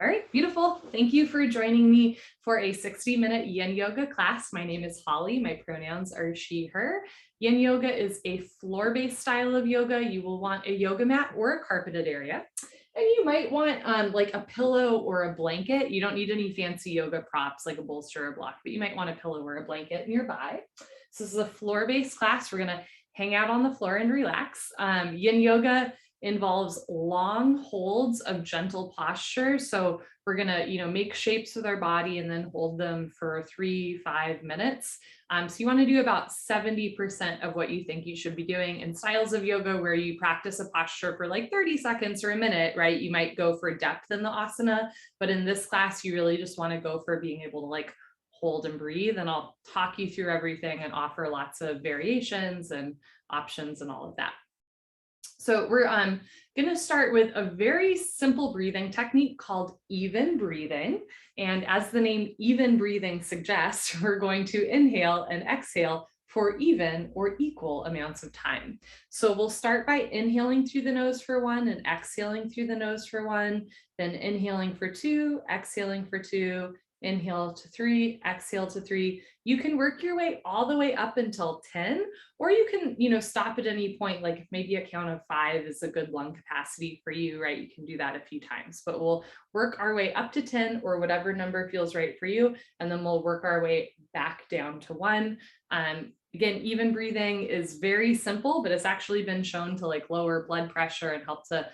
All right, beautiful. Thank you for joining me for a 60-minute Yin Yoga class. My name is Holly. My pronouns are she, her. Yin Yoga is a floor-based style of yoga. You will want a yoga mat or a carpeted area. And you might want like a pillow or a blanket. You don't need any fancy yoga props like a bolster or a block, but you might want a pillow or a blanket nearby. So this is a floor-based class. We're gonna hang out on the floor and relax. Yin Yoga involves long holds of gentle posture. So we're gonna, make shapes with our body and then hold them for 3-5 minutes. So you wanna do about 70% of what you think you should be doing. In styles of yoga where you practice a posture for like 30 seconds or a minute, right? You might go for depth in the asana, but in this class, you really just wanna go for being able to like hold and breathe. And I'll talk you through everything and offer lots of variations and options and all of that. So we're going to start with a very simple breathing technique called even breathing. And as the name even breathing suggests, we're going to inhale and exhale for even or equal amounts of time. So we'll start by inhaling through the nose for 1 and exhaling through the nose for 1, then inhaling for 2, exhaling for 2, inhale to 3, exhale to 3. You can work your way all the way up until 10, or you can, stop at any point, like if maybe a count of 5 is a good lung capacity for you, right? You can do that a few times, but we'll work our way up to 10 or whatever number feels right for you. And then we'll work our way back down to 1. Again, even breathing is very simple, but it's actually been shown to like lower blood pressure and help to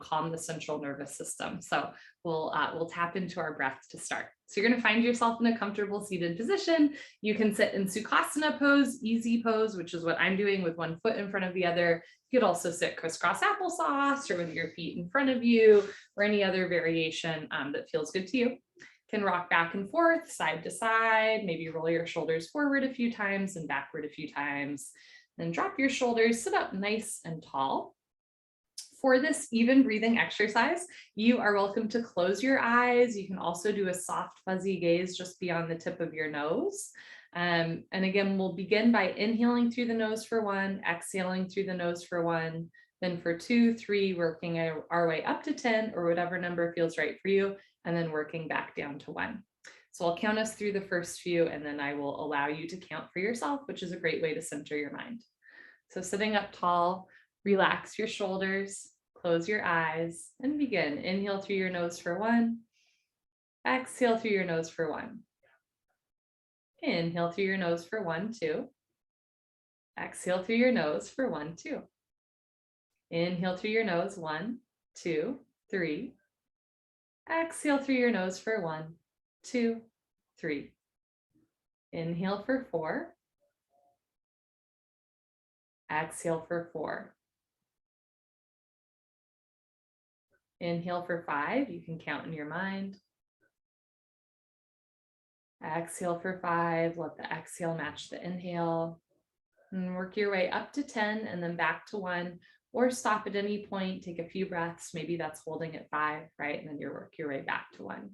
calm the central nervous system. So we'll tap into our breath to start. So you're going to find yourself in a comfortable seated position. You can sit in Sukhasana pose, easy pose, which is what I'm doing with one foot in front of the other. You could also sit crisscross applesauce or with your feet in front of you or any other variation that feels good to you. Can rock back and forth, side to side, maybe roll your shoulders forward a few times and backward a few times. Then drop your shoulders, sit up nice and tall. For this even breathing exercise, you are welcome to close your eyes. You can also do a soft fuzzy gaze just beyond the tip of your nose. And again, we'll begin by inhaling through the nose for 1, exhaling through the nose for 1, then for 2, 3, working our way up to 10 or whatever number feels right for you, and then working back down to 1. So I'll count us through the first few, and then I will allow you to count for yourself, which is a great way to center your mind. So sitting up tall, relax your shoulders, close your eyes, and begin. Inhale through your nose for 1. Exhale through your nose for 1. Inhale through your nose for 1, 2. Exhale through your nose for 1, 2. Inhale through your nose, 1, 2, 3. Exhale through your nose for 1, 2, 3. Inhale for 4. Exhale for 4. Inhale for 5. You can count in your mind. Exhale for 5. Let the exhale match the inhale. And work your way up to 10 and then back to 1, or stop at any point, take a few breaths. Maybe that's holding at 5, right? And then you work your way back to 1.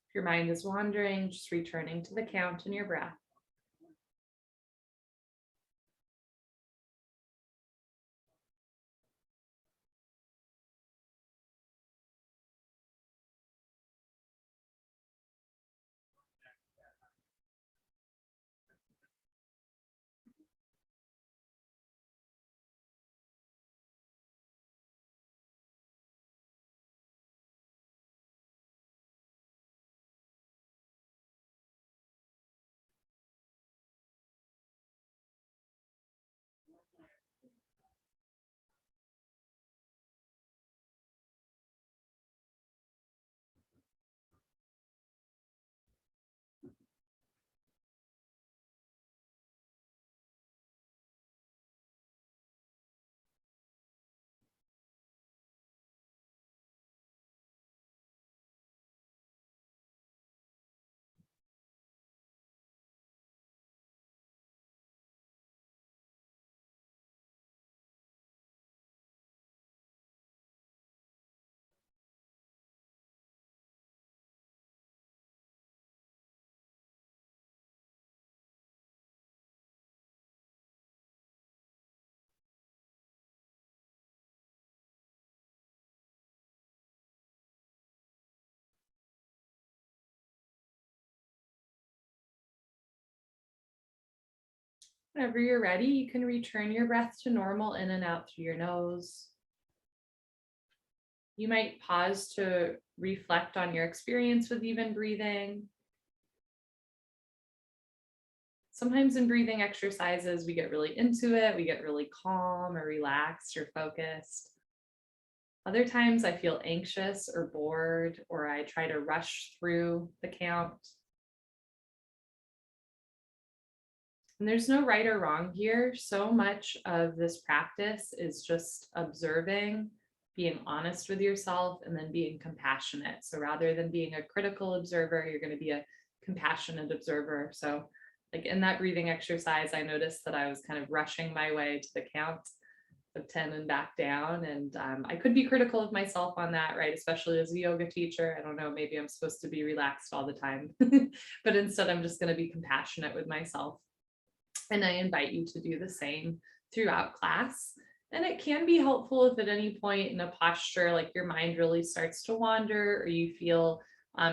If your mind is wandering, just returning to the count and your breath. Whenever you're ready, you can return your breath to normal in and out through your nose. You might pause to reflect on your experience with even breathing. Sometimes in breathing exercises, we get really into it. We get really calm or relaxed or focused. Other times I feel anxious or bored, or I try to rush through the count. And there's no right or wrong here. So much of this practice is just observing, being honest with yourself, and then being compassionate. So rather than being a critical observer, you're going to be a compassionate observer. So like in that breathing exercise, I noticed that I was kind of rushing my way to the count of 10 and back down. And I could be critical of myself on that, right? Especially as a yoga teacher. I don't know, maybe I'm supposed to be relaxed all the time, but instead I'm just going to be compassionate with myself. And I invite you to do the same throughout class. And it can be helpful if at any point in a posture, like your mind really starts to wander or you feel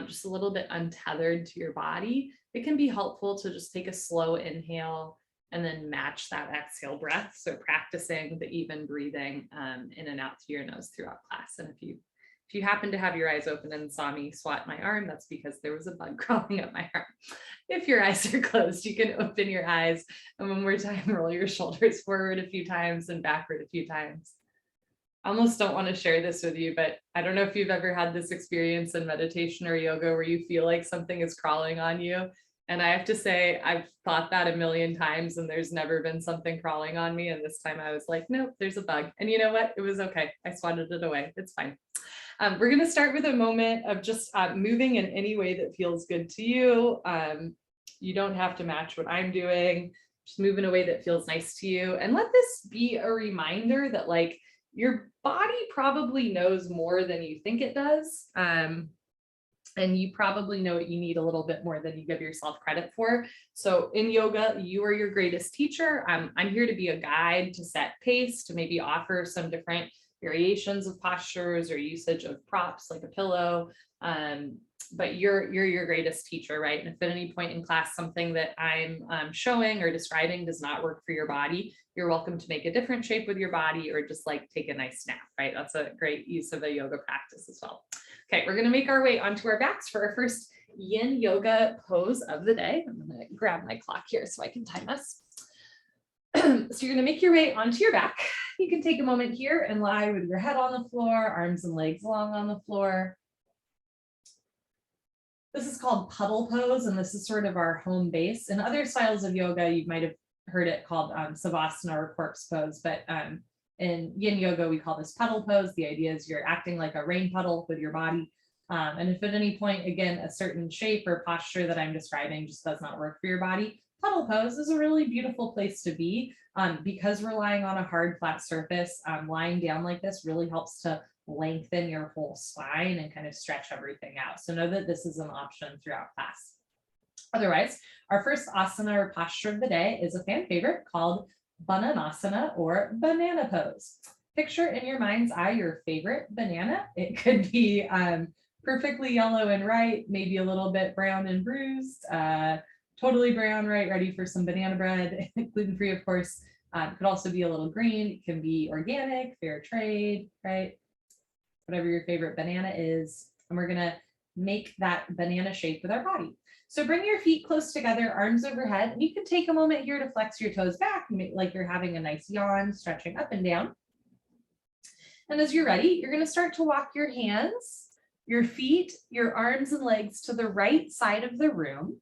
just a little bit untethered to your body, it can be helpful to just take a slow inhale and then match that exhale breath. So practicing the even breathing in and out through your nose throughout class. And if you happen to have your eyes open and saw me swat my arm, that's because there was a bug crawling up my arm. If your eyes are closed, you can open your eyes and one more time, roll your shoulders forward a few times and backward a few times. I almost don't want to share this with you, but I don't know if you've ever had this experience in meditation or yoga where you feel like something is crawling on you. And I have to say, I've thought that a million times and there's never been something crawling on me. And this time I was like, nope, there's a bug. And you know what? It was okay. I swatted it away. It's fine. We're going to start with a moment of just moving in any way that feels good to you. You don't have to match what I'm doing. Just move in a way that feels nice to you. And let this be a reminder that like your body probably knows more than you think it does. And you probably know what you need a little bit more than you give yourself credit for. So in yoga, you are your greatest teacher. I'm here to be a guide, to set pace, to maybe offer some different variations of postures or usage of props like a pillow. But you're your greatest teacher, right? And if at any point in class something that I'm showing or describing does not work for your body, you're welcome to make a different shape with your body or just like take a nice nap, right? That's a great use of a yoga practice as well. Okay, we're going to make our way onto our backs for our first Yin Yoga pose of the day. I'm going to grab my clock here so I can time us. So you're going to make your way onto your back. You can take a moment here and lie with your head on the floor, arms and legs long on the floor. This is called puddle pose, and this is sort of our home base. In other styles of yoga, you might have heard it called savasana or corpse pose, but in Yin Yoga, we call this puddle pose. The idea is you're acting like a rain puddle with your body. And if at any point, again, a certain shape or posture that I'm describing just does not work for your body, puddle pose is a really beautiful place to be. Because we're lying on a hard, flat surface, lying down like this really helps to lengthen your whole spine and kind of stretch everything out. So know that this is an option throughout class. Otherwise, our first asana or posture of the day is a fan favorite called bananasana or banana pose. Picture in your mind's eye your favorite banana. It could be perfectly yellow and ripe, maybe a little bit brown and bruised, totally brown, right? Ready for some banana bread, gluten-free, of course. It could also be a little green. It can be organic, fair trade, right? Whatever your favorite banana is. And we're gonna make that banana shape with our body. So bring your feet close together, arms overhead, and you can take a moment here to flex your toes back, like you're having a nice yawn, stretching up and down. And as you're ready, you're gonna start to walk your hands, your feet, your arms and legs to the right side of the room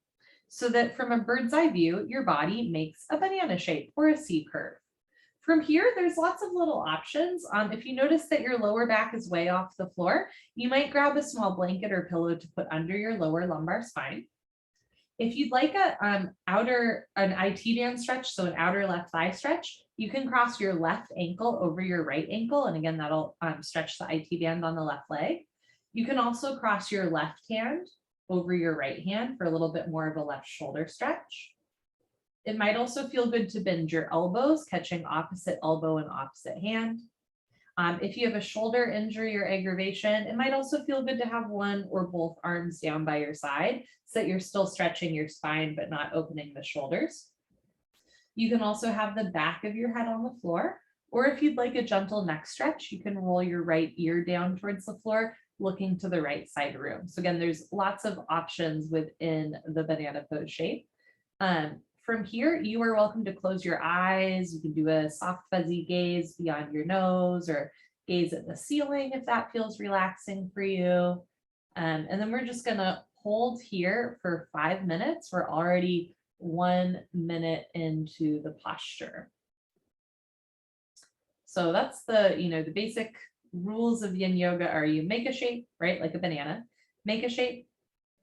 so that from a bird's eye view, your body makes a banana shape or a C curve. From here, there's lots of little options. If you notice that your lower back is way off the floor, you might grab a small blanket or pillow to put under your lower lumbar spine. If you'd like an IT band stretch, so an outer left thigh stretch, you can cross your left ankle over your right ankle. And again, that'll stretch the IT band on the left leg. You can also cross your left hand over your right hand for a little bit more of a left shoulder stretch. It might also feel good to bend your elbows, catching opposite elbow and opposite hand. If you have a shoulder injury or aggravation, it might also feel good to have one or both arms down by your side so that you're still stretching your spine but not opening the shoulders. You can also have the back of your head on the floor, or if you'd like a gentle neck stretch, you can roll your right ear down towards the floor, looking to the right side room. So again, there's lots of options within the banana pose shape. From here, you are welcome to close your eyes. You can do a soft fuzzy gaze beyond your nose or gaze at the ceiling if that feels relaxing for you. And then we're just gonna hold here for 5 minutes. We're already 1 minute into the posture. So that's the basic rules of yin yoga are you make a shape, right? Like a banana, make a shape,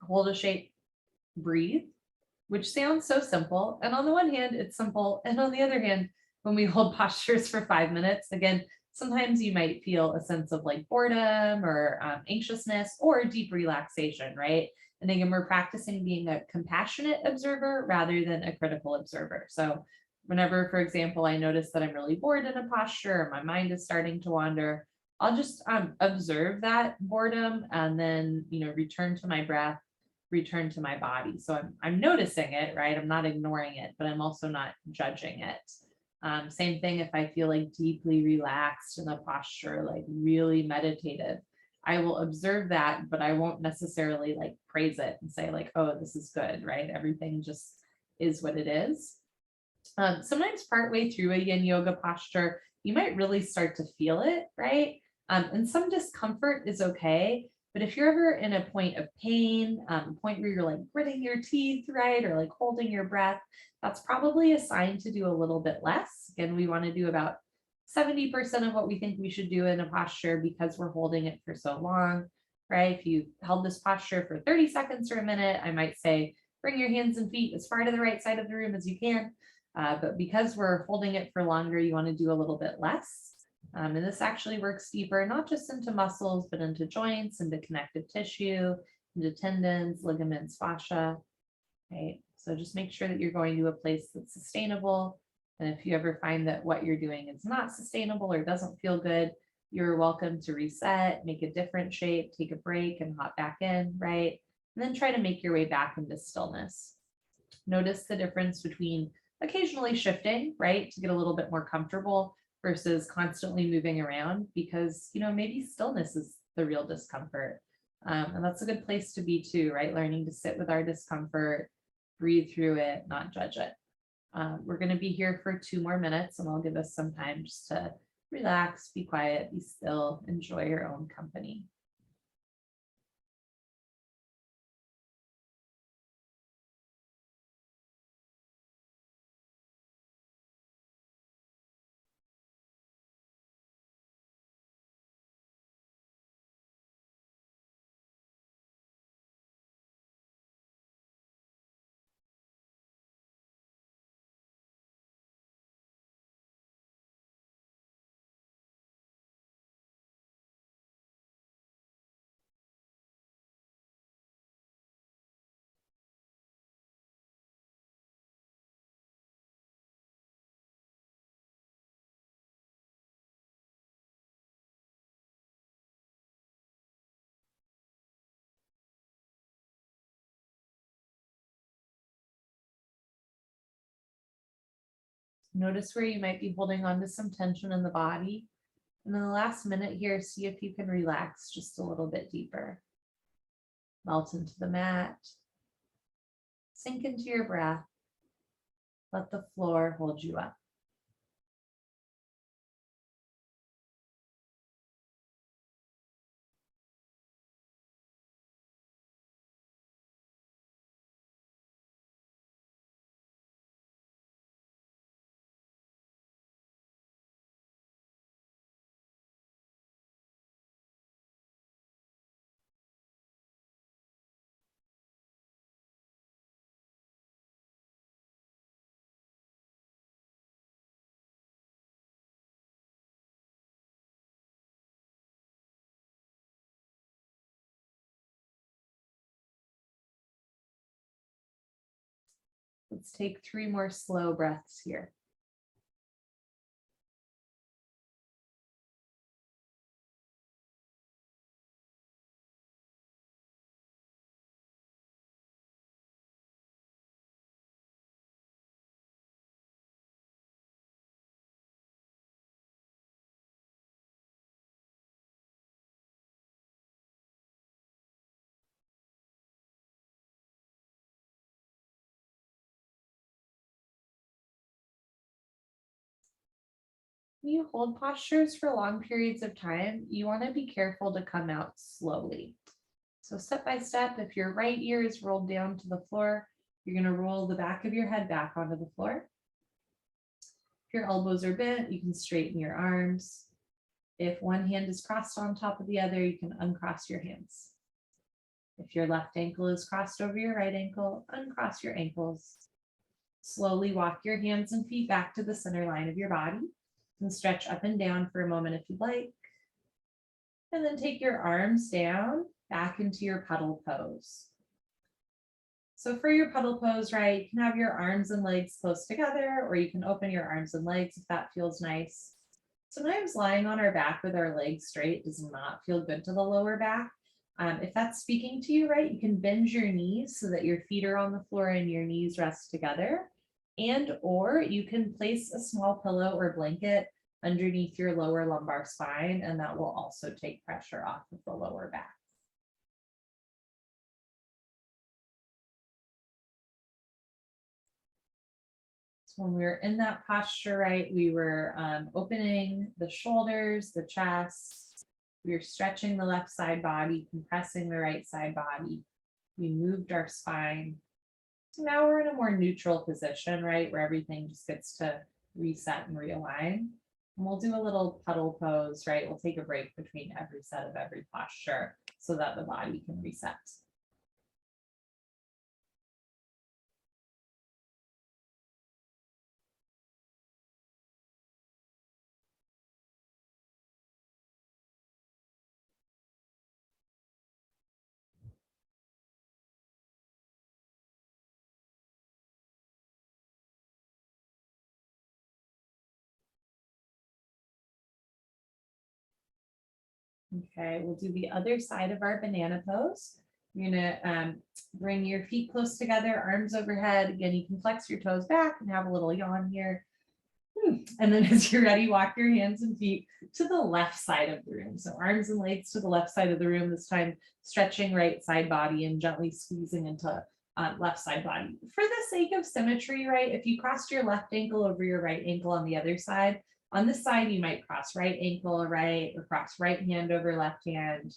hold a shape, breathe, which sounds so simple. And on the one hand, it's simple. And on the other hand, when we hold postures for 5 minutes, again, sometimes you might feel a sense of like boredom or anxiousness or deep relaxation, right? And again, we're practicing being a compassionate observer rather than a critical observer. So whenever, for example, I notice that I'm really bored in a posture or my mind is starting to wander, I'll just observe that boredom and then, return to my breath, return to my body. So I'm noticing it, right? I'm not ignoring it, but I'm also not judging it. Same thing if I feel like deeply relaxed in a posture, like really meditative. I will observe that, but I won't necessarily like praise it and say like, oh, this is good, right? Everything just is what it is. Sometimes partway through a yin yoga posture, you might really start to feel it, right? And some discomfort is okay. But if you're ever in a point of pain, a point where you're like gritting your teeth, right? Or like holding your breath, that's probably a sign to do a little bit less. Again, we want to do about 70% of what we think we should do in a posture because we're holding it for so long, right? If you held this posture for 30 seconds or a minute, I might say, bring your hands and feet as far to the right side of the room as you can. But because we're holding it for longer, you want to do a little bit less. And this actually works deeper, not just into muscles, but into joints, into connective tissue, into tendons, ligaments, fascia, right? So just make sure that you're going to a place that's sustainable. And if you ever find that what you're doing is not sustainable or doesn't feel good, you're welcome to reset, make a different shape, take a break and hop back in, right? And then try to make your way back into stillness. Notice the difference between occasionally shifting, right, to get a little bit more comfortable versus constantly moving around because, maybe stillness is the real discomfort. And that's a good place to be too, right? Learning to sit with our discomfort, breathe through it, not judge it. We're going to be here for 2 more minutes and I'll give us some time just to relax, be quiet, be still, enjoy your own company. Notice where you might be holding on to some tension in the body. And in the last minute here, see if you can relax just a little bit deeper. Melt into the mat. Sink into your breath. Let the floor hold you up. Let's take 3 more slow breaths here. When you hold postures for long periods of time, you want to be careful to come out slowly. So step by step, if your right ear is rolled down to the floor, you're going to roll the back of your head back onto the floor. If your elbows are bent, you can straighten your arms. If one hand is crossed on top of the other, you can uncross your hands. If your left ankle is crossed over your right ankle, uncross your ankles. Slowly walk your hands and feet back to the center line of your body and stretch up and down for a moment if you'd like. And then take your arms down back into your puddle pose. So for your puddle pose, right, you can have your arms and legs close together, or you can open your arms and legs if that feels nice. Sometimes lying on our back with our legs straight does not feel good to the lower back. If that's speaking to you, right, you can bend your knees so that your feet are on the floor and your knees rest together. And or you can place a small pillow or blanket underneath your lower lumbar spine, and that will also take pressure off of the lower back. So when we were in that posture, right, we were opening the shoulders, the chest. We were stretching the left side body, compressing the right side body. We moved our spine. So now we're in a more neutral position, right, where everything just gets to reset and realign. And we'll do a little puddle pose, right? We'll take a break between every set of every posture so that the body can reset. Okay, we'll do the other side of our banana pose. You're gonna bring your feet close together, arms overhead. Again, you can flex your toes back and have a little yawn here. And then as you're ready, walk your hands and feet to the left side of the room. So arms and legs to the left side of the room, this time stretching right side body and gently squeezing into left side body. For the sake of symmetry, right, if you crossed your left ankle over your right ankle on the other side, on this side, you might cross right ankle right, or cross right hand over left hand.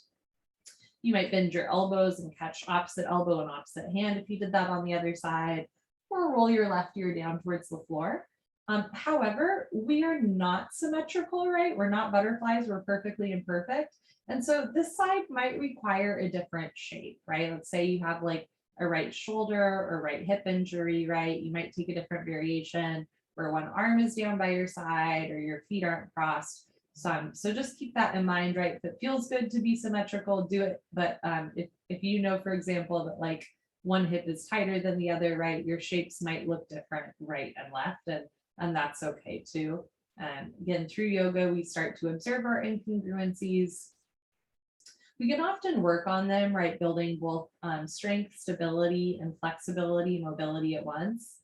You might bend your elbows and catch opposite elbow and opposite hand if you did that on the other side, or roll your left ear down towards the floor. However, we are not symmetrical, right? We're not butterflies, we're perfectly imperfect. And so this side might require a different shape, right? Let's say you have like a right shoulder or right hip injury, right? You might take a different variation where one arm is down by your side or your feet aren't crossed. So just keep that in mind, right? If it feels good to be symmetrical, do it. But if you know, for example, that like one hip is tighter than the other, right? Your shapes might look different right and left, and that's okay too. Again, through yoga, we start to observe our incongruencies. We can often work on them, right? Building both strength, stability, and flexibility, mobility at once.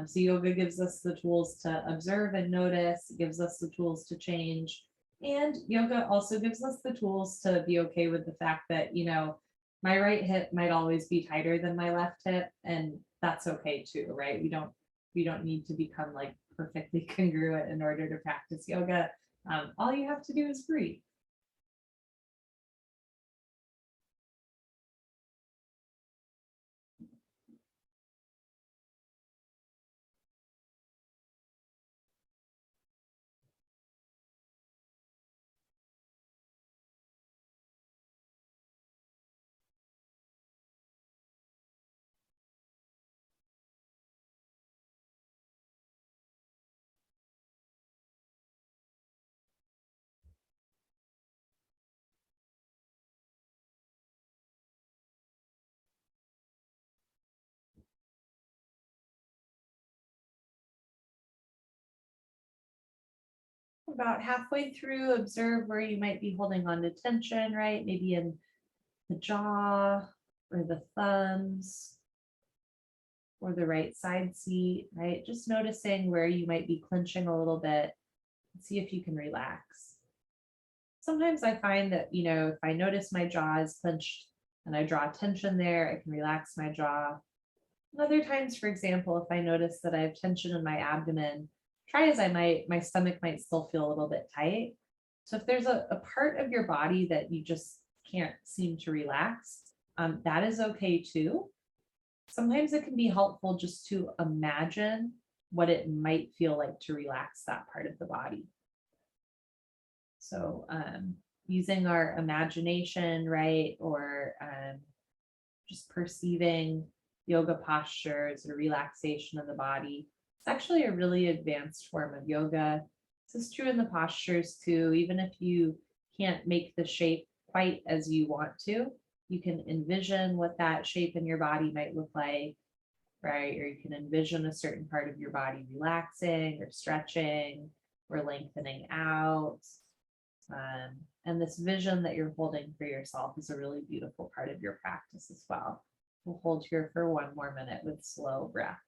So yoga gives us the tools to observe and notice, gives us the tools to change. And yoga also gives us the tools to be okay with the fact that, you know, my right hip might always be tighter than my left hip, and that's okay too, right? We don't need to become like perfectly congruent in order to practice yoga. All you have to do is breathe. About halfway through, observe where you might be holding on to tension, right? Maybe in the jaw or the thumbs or the right side seat, right? Just noticing where you might be clenching a little bit. See if you can relax. Sometimes I find that, you know, if I notice my jaw is clenched and I draw tension there, I can relax my jaw. And other times, for example, if I notice that I have tension in my abdomen, try as I might, my stomach might still feel a little bit tight. So if there's a part of your body that you just can't seem to relax, that is okay too. Sometimes it can be helpful just to imagine what it might feel like to relax that part of the body. So using our imagination, right, or just perceiving yoga postures or relaxation of the body. It's actually a really advanced form of yoga. This is true in the postures too. Even if you can't make the shape quite as you want to, you can envision what that shape in your body might look like, right? Or you can envision a certain part of your body relaxing or stretching or lengthening out. And this vision that you're holding for yourself is a really beautiful part of your practice as well. We'll hold here for 1 more minute with slow breath.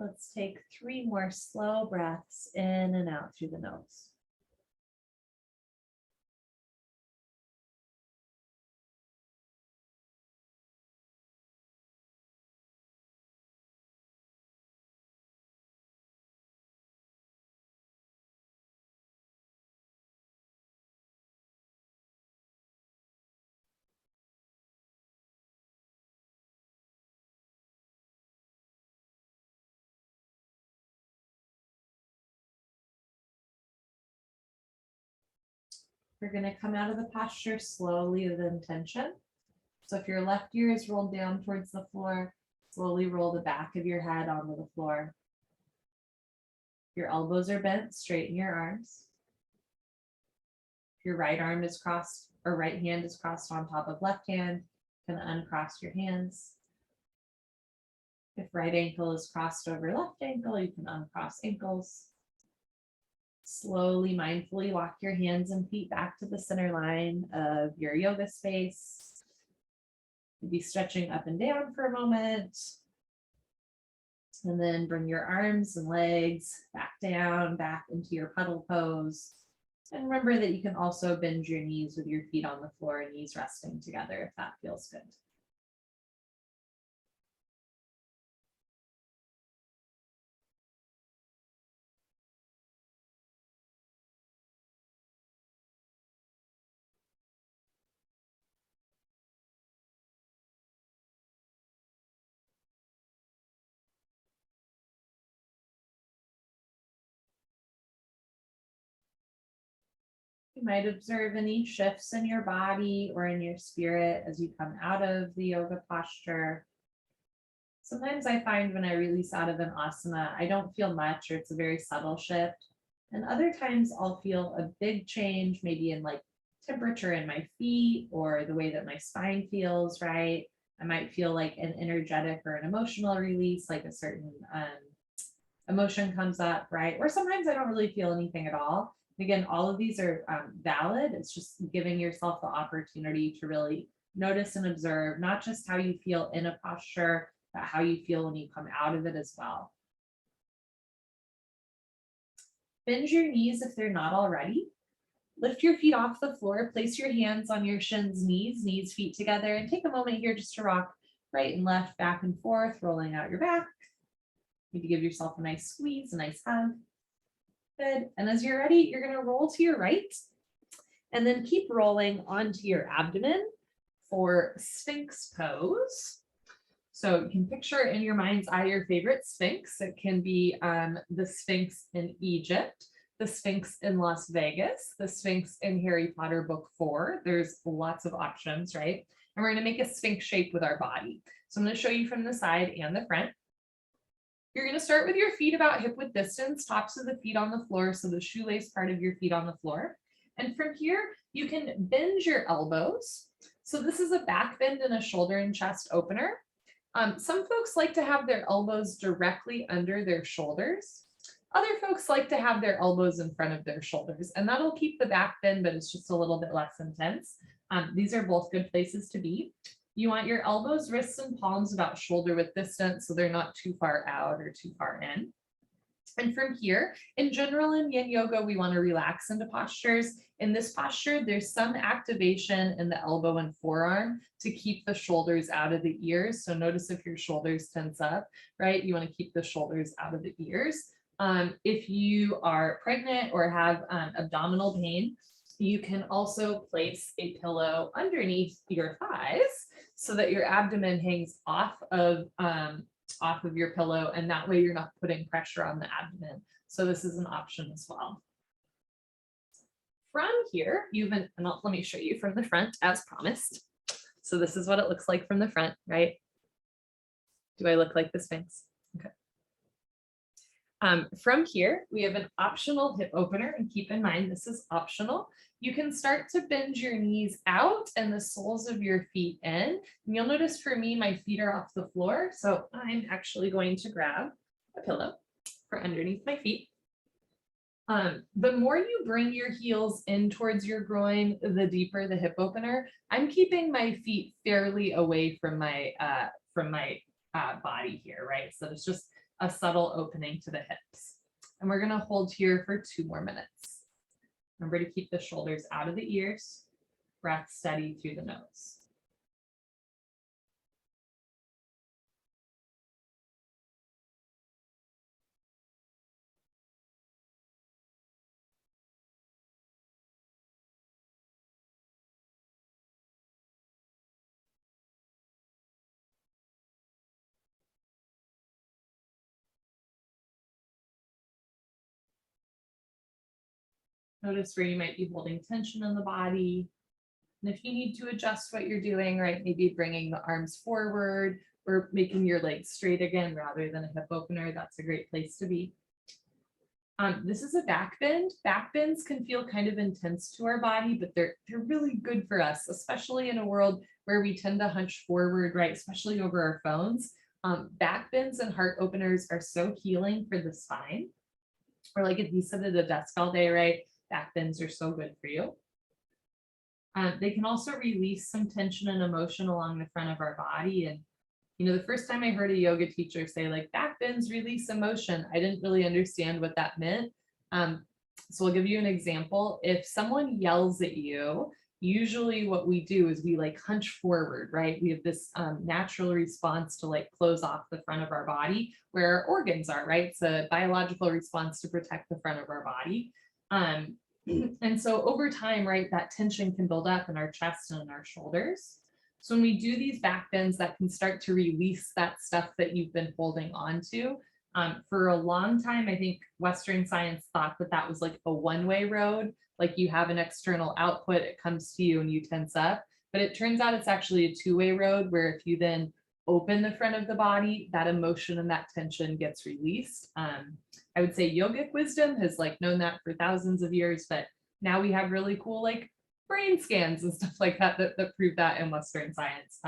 Let's take 3 more slow breaths in and out through the nose. We're going to come out of the posture slowly with intention. So if your left ear is rolled down towards the floor, slowly roll the back of your head onto the floor. Your elbows are bent, straighten your arms. If your right arm is crossed or right hand is crossed on top of left hand, you can uncross your hands. If right ankle is crossed over left ankle, you can uncross ankles. Slowly, mindfully walk your hands and feet back to the center line of your yoga space. Maybe stretching up and down for a moment. And then bring your arms and legs back down, back into your puddle pose. And remember that you can also bend your knees with your feet on the floor and knees resting together if that feels good. You might observe any shifts in your body or in your spirit as you come out of the yoga posture. Sometimes I find when I release out of an asana, I don't feel much or it's a very subtle shift. And other times I'll feel a big change, maybe in like temperature in my feet or the way that my spine feels, right? I might feel like an energetic or an emotional release, like a certain emotion comes up, right? Or sometimes I don't really feel anything at all. Again, all of these are valid. It's just giving yourself the opportunity to really notice and observe, not just how you feel in a posture, but how you feel when you come out of it as well. Bend your knees if they're not already. Lift your feet off the floor, place your hands on your shins, knees, feet together, and take a moment here just to rock right and left, back and forth, rolling out your back. Maybe give yourself a nice squeeze, a nice hug. Good. And as you're ready, you're going to roll to your right and then keep rolling onto your abdomen for Sphinx pose. So you can picture in your mind's eye your favorite Sphinx. It can be the Sphinx in Egypt, the Sphinx in Las Vegas, the Sphinx in Harry Potter book 4. There's lots of options, right? And we're going to make a Sphinx shape with our body. So I'm going to show you from the side and the front. You're going to start with your feet about hip width distance, tops of the feet on the floor, so the shoelace part of your feet on the floor. And from here, You can bend your elbows. So this is a back bend and a shoulder and chest opener. Some folks like to have their elbows directly under their shoulders. Other folks like to have their elbows in front of their shoulders, and that'll keep the back bend, but it's just a little bit less intense. These are both good places to be. You want your elbows, wrists, and palms about shoulder width distance, so they're not too far out or too far in. And from here, in general, in Yin Yoga, we want to relax into postures. In this posture, there's some activation in the elbow and forearm to keep the shoulders out of the ears. So notice if your shoulders tense up, right? You want to keep the shoulders out of the ears. If you are pregnant or have abdominal pain, you can also place a pillow underneath your thighs so that your abdomen hangs off of your pillow, and that way you're not putting pressure on the abdomen. So this is an option as well. From here, let me show you from the front as promised. So this is what it looks like from the front, right? Do I look like the Sphinx? Okay. From here, we have an optional hip opener, and keep in mind, this is optional. You can start to bend your knees out and the soles of your feet in. And you'll notice for me, my feet are off the floor. So I'm actually going to grab a pillow for underneath my feet. The more you bring your heels in towards your groin, the deeper the hip opener. I'm keeping my feet fairly away from my body here, right? So it's just a subtle opening to the hips. And we're going to hold here for 2 more minutes. Remember to keep the shoulders out of the ears, breath steady through the nose. Notice where you might be holding tension in the body. And if you need to adjust what you're doing, right, maybe bringing the arms forward or making your legs straight again rather than a hip opener, that's a great place to be. This is a back bend. Back bends can feel kind of intense to our body, but they're really good for us, especially in a world where we tend to hunch forward, right, especially over our phones. Back bends and heart openers are so healing for the spine. Or like if you sit at a desk all day, right, back bends are so good for you. They can also release some tension and emotion along the front of our body. And, you know, the first time I heard a yoga teacher say like back bends release emotion, I didn't really understand what that meant. So I'll give you an example. If someone yells at you, usually what we do is we like hunch forward, right? We have this natural response to like close off the front of our body where our organs are, right? It's a biological response to protect the front of our body. And so over time, right, that tension can build up in our chest and in our shoulders. So when we do these back bends, that can start to release that stuff that you've been holding on to. For a long time, I think Western science thought that that was like a one-way road, like you have an external output, it comes to you and you tense up. But it turns out it's actually a two-way road where if you then open the front of the body, that emotion and that tension gets released. I would say yogic wisdom has like known that for thousands of years, but now we have really cool like brain scans and stuff like that that prove that in Western science.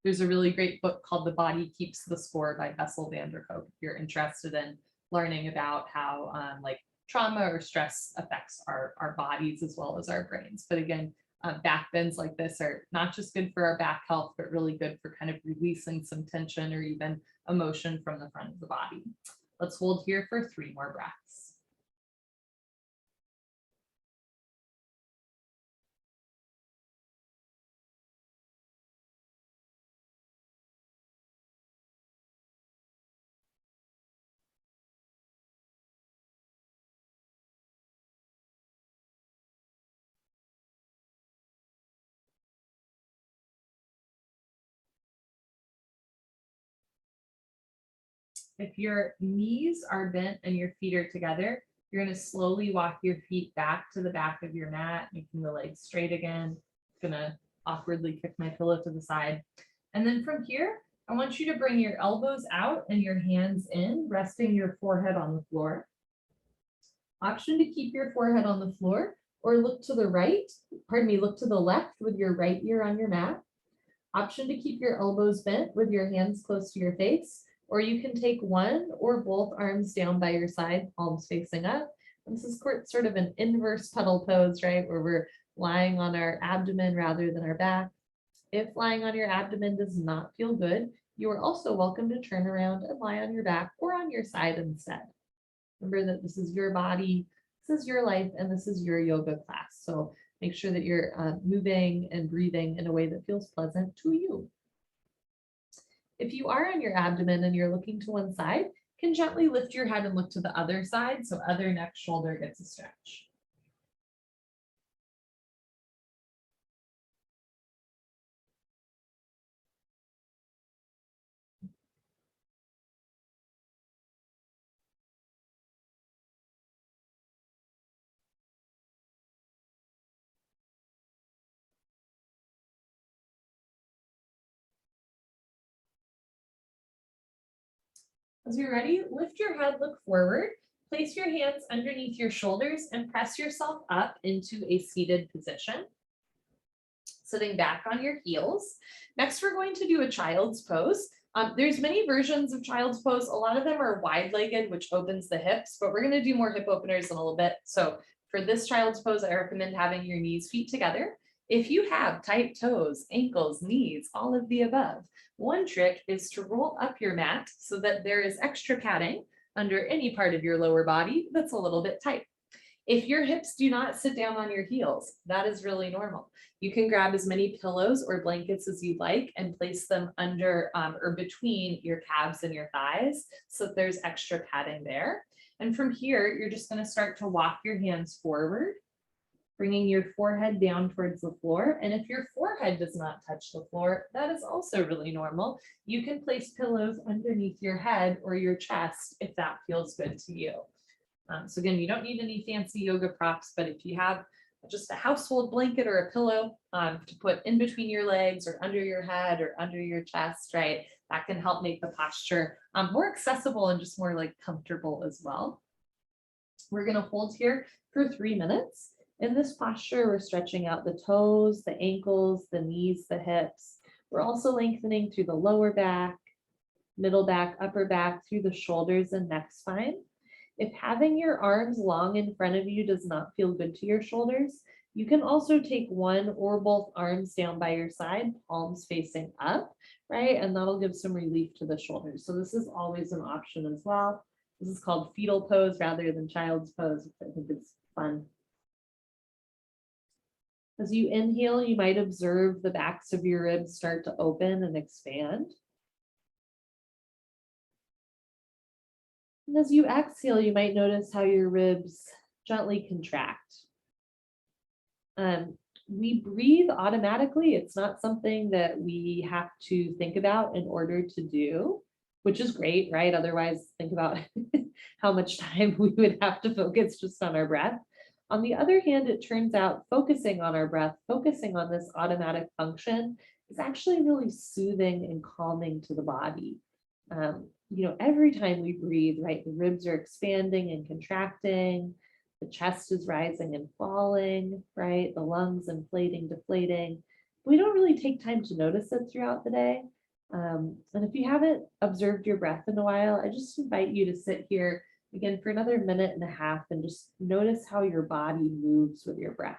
There's a really great book called The Body Keeps the Score by Bessel van der Kolk if you're interested in learning about how like trauma or stress affects our bodies as well as our brains. But again, back bends like this are not just good for our back health, but really good for kind of releasing some tension or even emotion from the front of the body. Let's hold here for 3 more breaths. If your knees are bent and your feet are together, you're going to slowly walk your feet back to the back of your mat, making the legs straight again. I'm going to awkwardly kick my pillow to the side. And then from here, I want you to bring your elbows out and your hands in, resting your forehead on the floor. Option to keep your forehead on the floor or look to the right, look to the left with your right ear on your mat. Option to keep your elbows bent with your hands close to your face, or you can take one or both arms down by your side, palms facing up. And this is sort of an inverse petal pose, right? Where we're lying on our abdomen rather than our back. If lying on your abdomen does not feel good, you are also welcome to turn around and lie on your back or on your side instead. Remember that this is your body, this is your life, and this is your yoga class. So make sure that you're moving and breathing in a way that feels pleasant to you. If you are on your abdomen and you're looking to one side, you can gently lift your head and look to the other side so other neck shoulder gets a stretch. As you're ready, lift your head, look forward, place your hands underneath your shoulders and press yourself up into a seated position, sitting back on your heels. Next, we're going to do a child's pose. There's many versions of child's pose. A lot of them are wide-legged, which opens the hips, but we're going to do more hip openers in a little bit. So for this child's pose, I recommend having your knees, feet together. If you have tight toes, ankles, knees, all of the above, one trick is to roll up your mat so that there is extra padding under any part of your lower body that's a little bit tight. If your hips do not sit down on your heels, that is really normal. You can grab as many pillows or blankets as you'd like and place them under or between your calves and your thighs so that there's extra padding there. And from here, you're just going to start to walk your hands forward, bringing your forehead down towards the floor. And if your forehead does not touch the floor, that is also really normal. You can place pillows underneath your head or your chest if that feels good to you. So again, you don't need any fancy yoga props, but if you have just a household blanket or a pillow to put in between your legs or under your head or under your chest, right, that can help make the posture more accessible and just more like comfortable as well. We're going to hold here for 3 minutes. In this posture, we're stretching out the toes, the ankles, the knees, the hips. We're also lengthening through the lower back, middle back, upper back, through the shoulders and neck spine. If having your arms long in front of you does not feel good to your shoulders, you can also take one or both arms down by your side, palms facing up, right? And that'll give some relief to the shoulders. So this is always an option as well. This is called fetal pose rather than child's pose, which I think is fun. As you inhale, you might observe the backs of your ribs start to open and expand. And as you exhale, you might notice how your ribs gently contract. We breathe automatically. It's not something that we have to think about in order to do, which is great, right? Otherwise, think about how much time we would have to focus just on our breath. On the other hand, it turns out focusing on our breath, focusing on this automatic function is actually really soothing and calming to the body. Every time we breathe, right, the ribs are expanding and contracting, the chest is rising and falling, right, the lungs inflating, deflating. We don't really take time to notice it throughout the day. And if you haven't observed your breath in a while, I just invite you to sit here again for another 1.5 minutes and just notice how your body moves with your breath.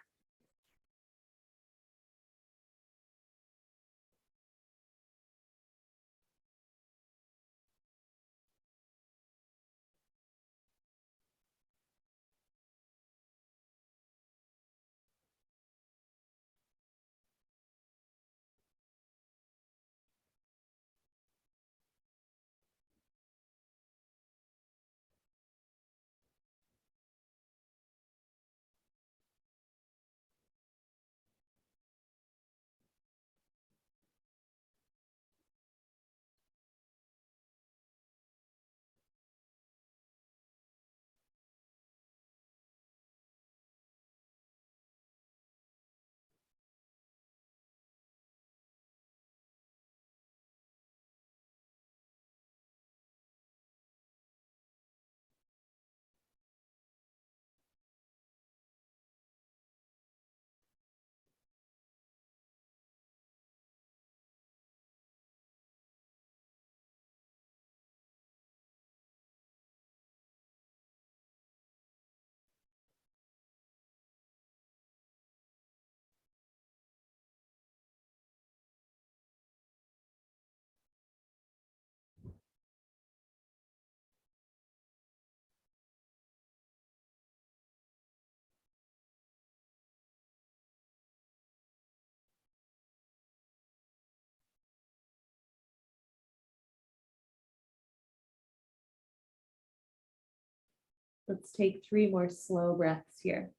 Let's take 3 more slow breaths here.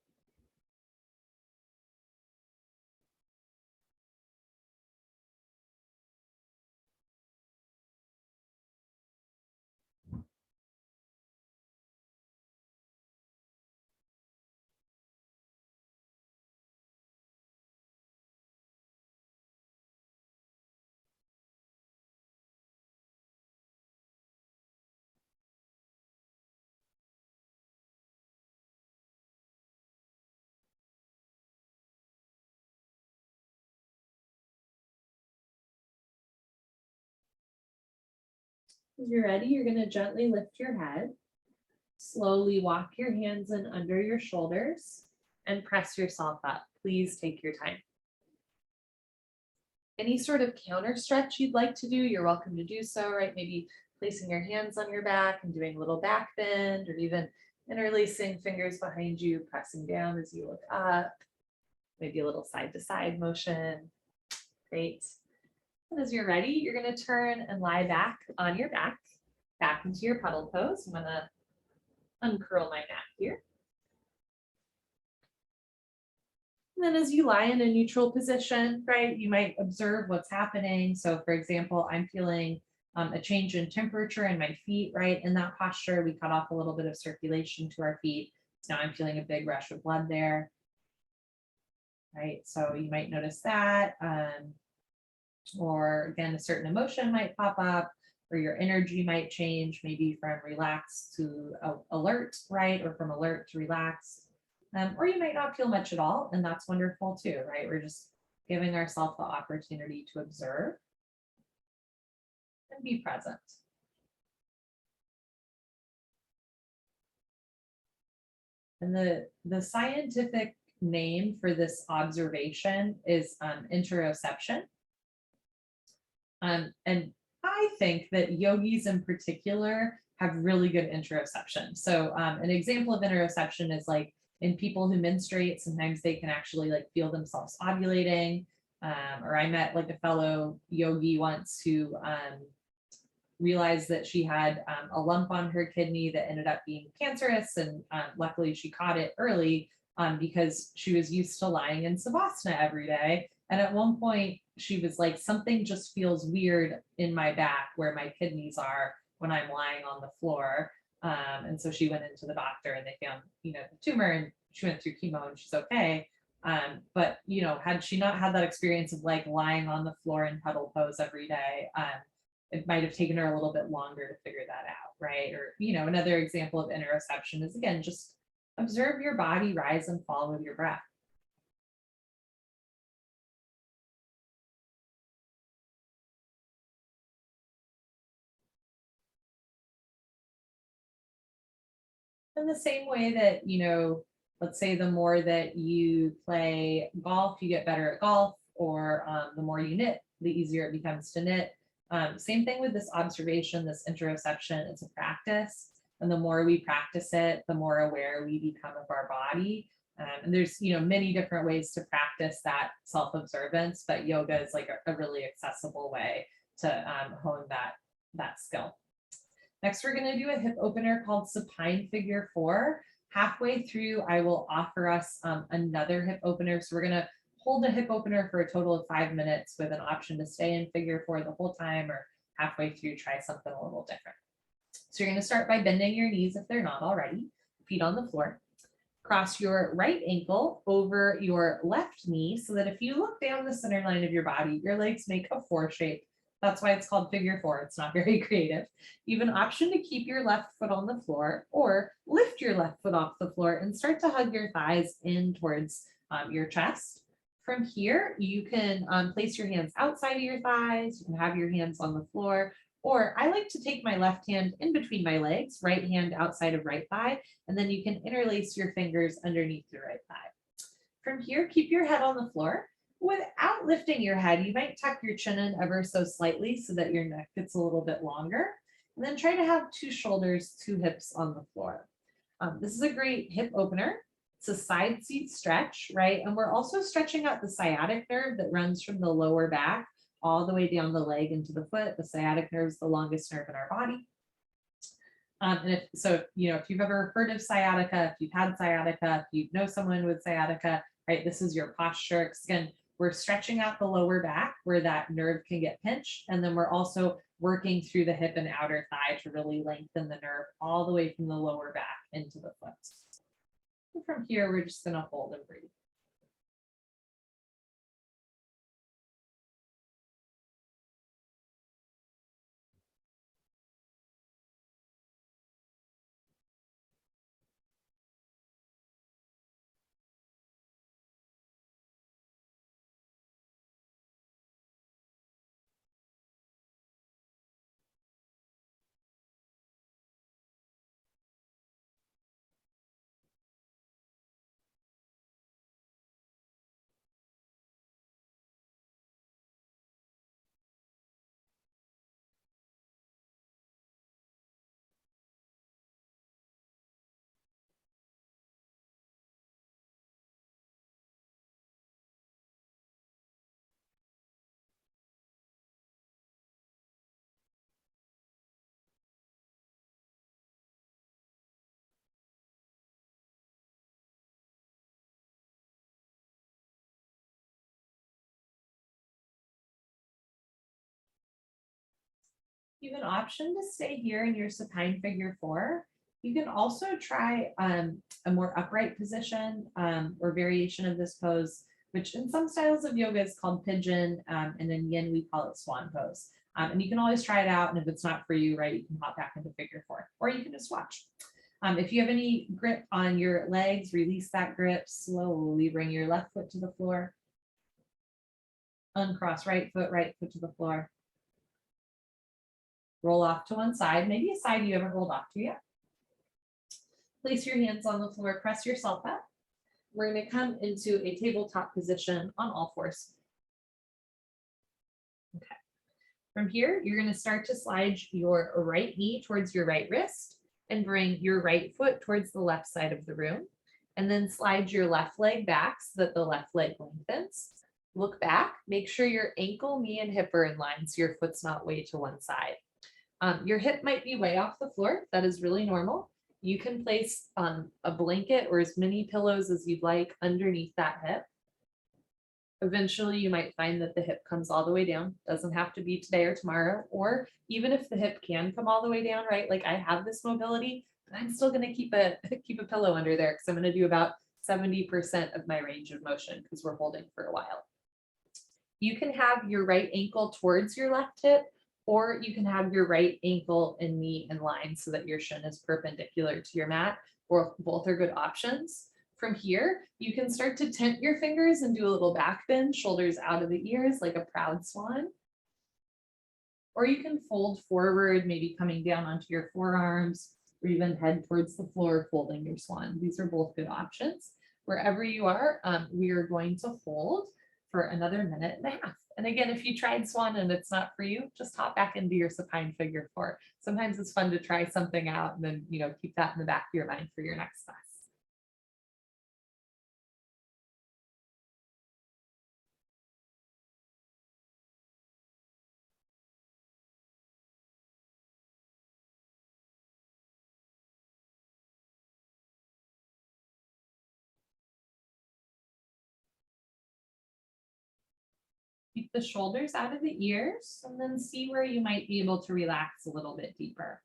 When you're ready, you're going to gently lift your head. Slowly walk your hands in under your shoulders and press yourself up. Please take your time. Any sort of counter stretch you'd like to do, you're welcome to do so, right? Maybe placing your hands on your back and doing a little back bend, or even interlacing fingers behind you, pressing down as you look up. Maybe a little side to side motion. Great. And as you're ready, you're going to turn and lie back on your back into your puddle pose. I'm going to uncurl my mat here. And then as you lie in a neutral position, right, you might observe what's happening. So for example, I'm feeling a change in temperature in my feet, right? In that posture, we cut off a little bit of circulation to our feet. So now I'm feeling a big rush of blood there, right? So you might notice that. Or again, a certain emotion might pop up, or your energy might change, maybe from relaxed to alert, right? Or from alert to relaxed. Or you might not feel much at all, and that's wonderful too, right? We're just giving ourselves the opportunity to observe and be present. And the scientific name for this observation is interoception. And I think that yogis in particular have really good interoception. So an example of interoception is like in people who menstruate, sometimes they can actually like feel themselves ovulating. Or I met like a fellow yogi once who realized that she had a lump on her kidney that ended up being cancerous. And luckily she caught it early because she was used to lying in savasana every day. And at one point she was like, something just feels weird in my back where my kidneys are when I'm lying on the floor. And so she went into the doctor and they found, the tumor, and she went through chemo and she's okay. But, had she not had that experience of like lying on the floor in puddle pose every day, it might have taken her a little bit longer to figure that out, right? Or, another example of interoception is, again, just observe your body rise and fall with your breath. In the same way that, let's say the more that you play golf, you get better at golf, or the more you knit, the easier it becomes to knit. Same thing with this observation, this interoception, it's a practice. And the more we practice it, the more aware we become of our body. And there's, many different ways to practice that self-observance, but yoga is like a really accessible way to hone that skill. Next, we're going to do a hip opener called supine figure 4. Halfway through, I will offer us another hip opener. So we're going to hold a hip opener for a total of 5 minutes with an option to stay in figure 4 the whole time, or halfway through, try something a little different. So you're going to start by bending your knees if they're not already, feet on the floor. Cross your right ankle over your left knee so that if you look down the center line of your body, your legs make a 4 shape. That's why it's called figure 4. It's not very creative. You have an option to keep your left foot on the floor or lift your left foot off the floor and start to hug your thighs in towards your chest. From here, you can place your hands outside of your thighs. You can have your hands on the floor, or I like to take my left hand in between my legs, right hand outside of right thigh, and then you can interlace your fingers underneath your right thigh. From here, keep your head on the floor. Without lifting your head, you might tuck your chin in ever so slightly so that your neck gets a little bit longer. And then try to have 2 shoulders, 2 hips on the floor. This is a great hip opener. It's a side seat stretch, right? And we're also stretching out the sciatic nerve that runs from the lower back all the way down the leg into the foot. The sciatic nerve is the longest nerve in our body. And if you've ever heard of sciatica, if you've had sciatica, if you know someone with sciatica, right, this is your posture. 'Cause again, we're stretching out the lower back where that nerve can get pinched. And then we're also working through the hip and outer thigh to really lengthen the nerve all the way from the lower back into the foot. And from here, we're just going to hold and breathe. You have an option to stay here in your supine figure 4. You can also try a more upright position or variation of this pose, which in some styles of yoga is called pigeon, and in yin we call it swan pose. And you can always try it out, and if it's not for you, right, you can hop back into figure 4, or you can just watch. If you have any grip on your legs, release that grip, slowly bring your left foot to the floor. Uncross right foot to the floor. Roll off to one side, maybe a side you haven't rolled off to yet. Place your hands on the floor, press yourself up. We're going to come into a tabletop position on all fours. Okay. From here, you're going to start to slide your right knee towards your right wrist and bring your right foot towards the left side of the room. And then slide your left leg back so that the left leg lengthens. Look back, make sure your ankle, knee, and hip are in line so your foot's not way to one side. Your hip might be way off the floor. That is really normal. You can place a blanket or as many pillows as you'd like underneath that hip. Eventually, you might find that the hip comes all the way down. Doesn't have to be today or tomorrow. Or even if the hip can come all the way down, right? Like I have this mobility, but I'm still going to keep a pillow under there because I'm going to do about 70% of my range of motion because we're holding for a while. You can have your right ankle towards your left hip, or you can have your right ankle and knee in line so that your shin is perpendicular to your mat, or both are good options. From here, you can start to tent your fingers and do a little back bend, shoulders out of the ears like a proud swan. Or you can fold forward, maybe coming down onto your forearms, or even head towards the floor, folding your swan. These are both good options. Wherever you are, we are going to hold for another minute and a half. And again, if you tried swan and it's not for you, just hop back into your supine figure 4. Sometimes it's fun to try something out and then, keep that in the back of your mind for your next class. Keep the shoulders out of the ears and then see where you might be able to relax a little bit deeper.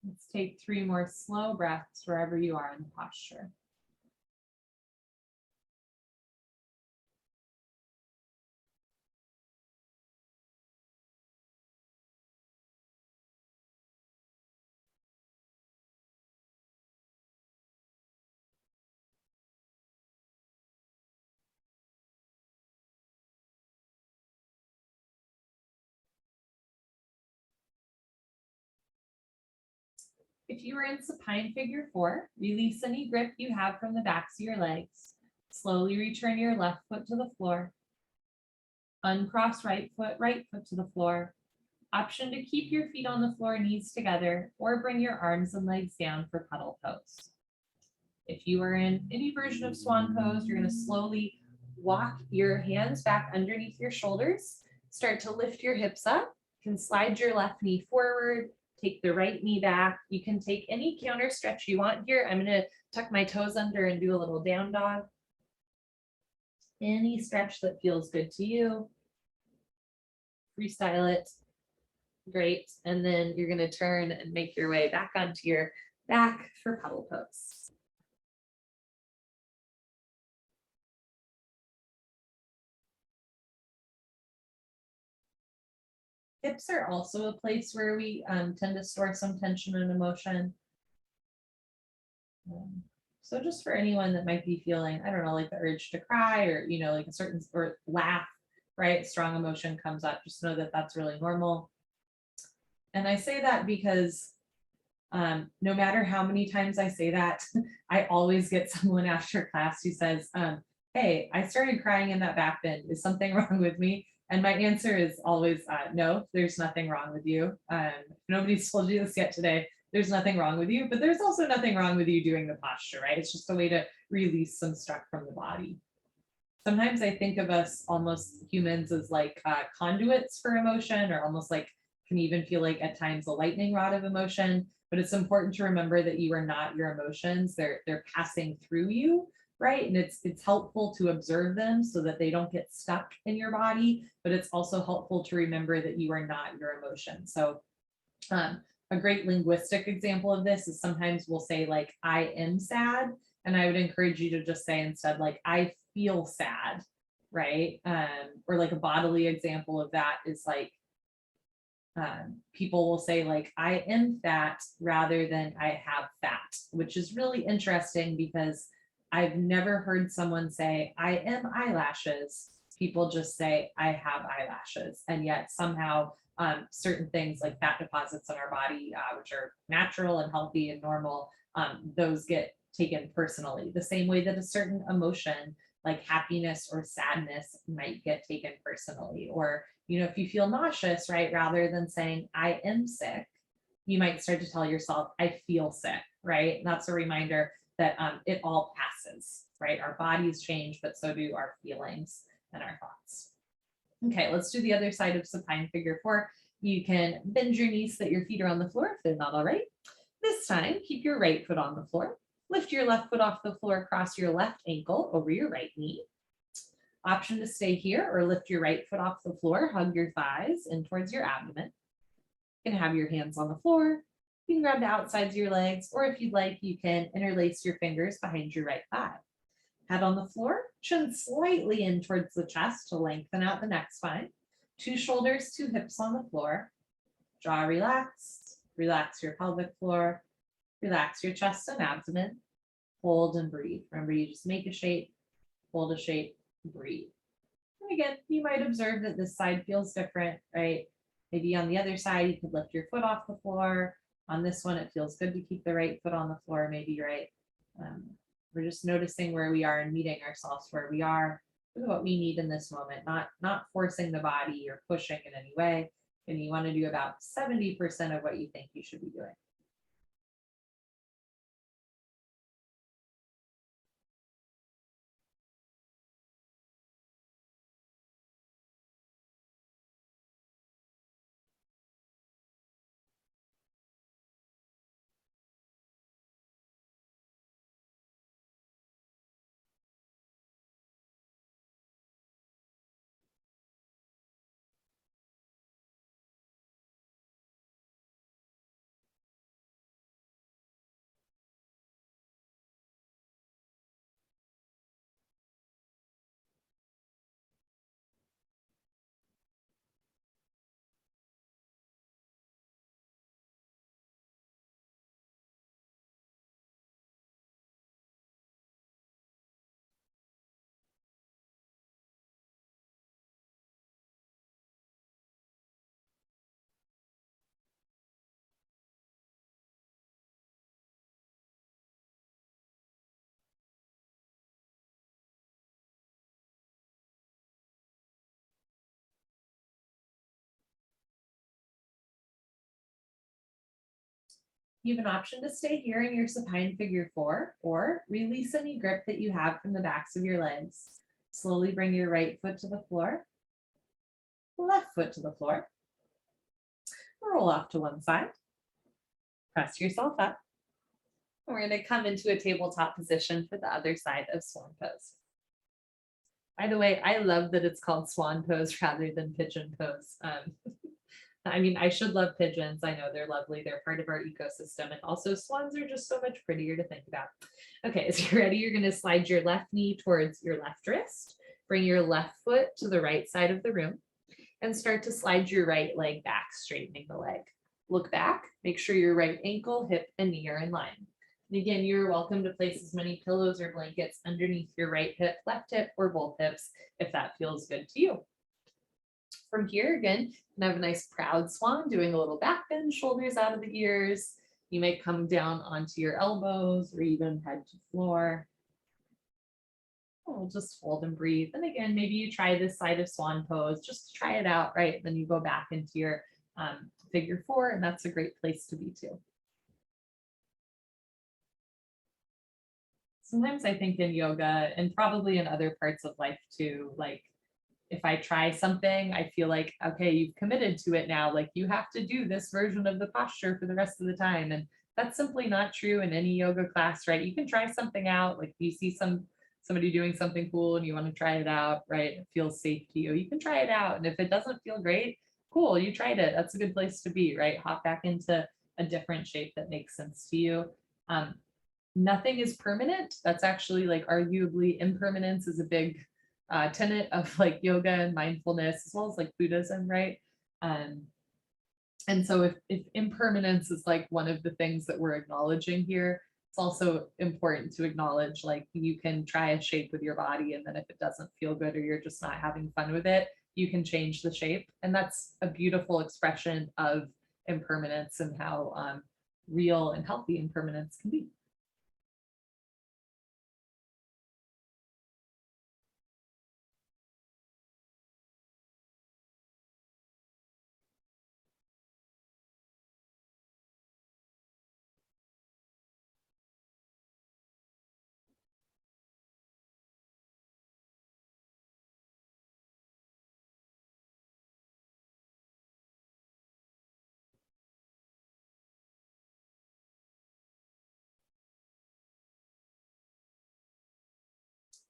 Let's take 3 more slow breaths wherever you are in the posture. If you are in supine figure 4, release any grip you have from the backs of your legs. Slowly return your left foot to the floor. Uncross right foot to the floor. Option to keep your feet on the floor, knees together, or bring your arms and legs down for puddle pose. If you are in any version of swan pose, you're going to slowly walk your hands back underneath your shoulders. Start to lift your hips up. You can slide your left knee forward, take the right knee back. You can take any counter stretch you want here. I'm going to tuck my toes under and do a little down dog. Any stretch that feels good to you. Freestyle it. Great. And then you're going to turn and make your way back onto your back for puddle pose. Hips are also a place where we tend to store some tension and emotion. So just for anyone that might be feeling, I don't know, like the urge to cry or, you know, like a certain, or laugh, right? Strong emotion comes up, just know that that's really normal. And I say that because no matter how many times I say that, I always get someone after class who says, hey, I started crying in that back bend. Is something wrong with me? And my answer is always, no, there's nothing wrong with you. Nobody's told you this yet today. There's nothing wrong with you, but there's also nothing wrong with you doing the posture, right? It's just a way to release some stuff from the body. Sometimes I think of us almost humans as like conduits for emotion, or almost like can even feel like at times a lightning rod of emotion. But it's important to remember that you are not your emotions. They're passing through you, right? And it's helpful to observe them so that they don't get stuck in your body. But it's also helpful to remember that you are not your emotions. So a great linguistic example of this is sometimes we'll say like, I am sad. And I would encourage you to just say instead, like, I feel sad, right? Or like a bodily example of that is like, people will say like, I am fat rather than I have fat, which is really interesting because I've never heard someone say, I am eyelashes. People just say, I have eyelashes. And yet somehow certain things like fat deposits in our body, which are natural and healthy and normal, those get taken personally. The same way that a certain emotion like happiness or sadness might get taken personally. Or, you know, if you feel nauseous, right, rather than saying, I am sick, you might start to tell yourself, I feel sick, right? And that's a reminder that it all passes, right? Our bodies change, but so do our feelings and our thoughts. Okay, let's do the other side of supine figure 4. You can bend your knees so that your feet are on the floor if they're not already. This time, keep your right foot on the floor. Lift your left foot off the floor, cross your left ankle over your right knee. Option to stay here or lift your right foot off the floor, hug your thighs in towards your abdomen. You can have your hands on the floor. You can grab the outsides of your legs, or if you'd like, you can interlace your fingers behind your right thigh. Head on the floor, chin slightly in towards the chest to lengthen out the neck spine. 2 shoulders, 2 hips on the floor. Jaw relaxed. Relax your pelvic floor. Relax your chest and abdomen. Hold and breathe. Remember, you just make a shape, hold a shape, breathe. And again, you might observe that this side feels different, right? Maybe on the other side, you could lift your foot off the floor. On this one, it feels good to keep the right foot on the floor, maybe, right? We're just noticing where we are and meeting ourselves where we are with what we need in this moment, not forcing the body or pushing in any way. And you want to do about 70% of what you think you should be doing. You have an option to stay here in your supine figure 4 or release any grip that you have from the backs of your legs. Slowly bring your right foot to the floor, left foot to the floor. Roll off to one side. Press yourself up. And we're going to come into a tabletop position for the other side of swan pose. By the way, I love that it's called swan pose rather than pigeon pose. I mean, I should love pigeons. I know they're lovely. They're part of our ecosystem. And also swans are just so much prettier to think about. Okay, so you're ready. You're going to slide your left knee towards your left wrist. Bring your left foot to the right side of the room and start to slide your right leg back, straightening the leg. Look back, make sure your right ankle, hip, and knee are in line. And again, you're welcome to place as many pillows or blankets underneath your right hip, left hip, or both hips if that feels good to you. From here, again, you can have a nice proud swan, doing a little back bend, shoulders out of the ears. You may come down onto your elbows or even head to floor. We'll just hold and breathe. And again, maybe you try this side of swan pose, just try it out, right? Then you go back into your figure 4, and that's a great place to be too. Sometimes I think in yoga and probably in other parts of life too, like if I try something, I feel like, okay, you've committed to it now. Like you have to do this version of the posture for the rest of the time. And that's simply not true in any yoga class, right? You can try something out. Like you see somebody doing something cool and you want to try it out, right? It feels safe to you. You can try it out. And if it doesn't feel great, cool, you tried it. That's a good place to be, right? Hop back into a different shape that makes sense to you. Nothing is permanent. That's actually like arguably impermanence is a big tenet of like yoga and mindfulness, as well as like Buddhism, right? And so if impermanence is like one of the things that we're acknowledging here, it's also important to acknowledge like you can try a shape with your body, and then if it doesn't feel good or you're just not having fun with it, you can change the shape. And that's a beautiful expression of impermanence and how real and healthy impermanence can be.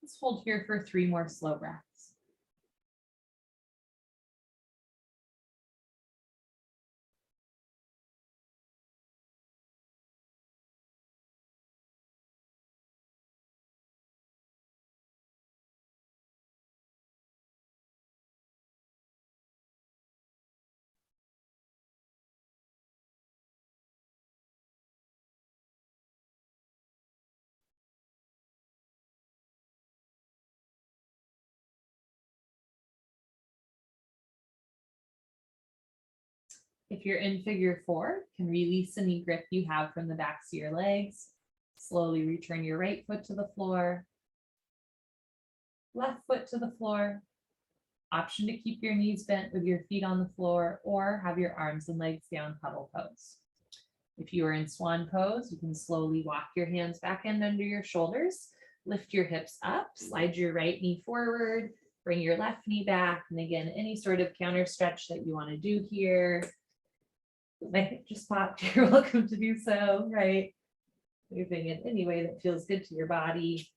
Let's hold here for 3 more slow breaths. If you're in figure 4, you can release any grip you have from the backs of your legs. Slowly return your right foot to the floor, left foot to the floor. Option to keep your knees bent with your feet on the floor or have your arms and legs down, puddle pose. If you are in swan pose, you can slowly walk your hands back in under your shoulders, lift your hips up, slide your right knee forward, bring your left knee back. And again, any sort of counter stretch that you want to do here. My hip just popped, you're welcome to do so, right? Moving in any way that feels good to your body.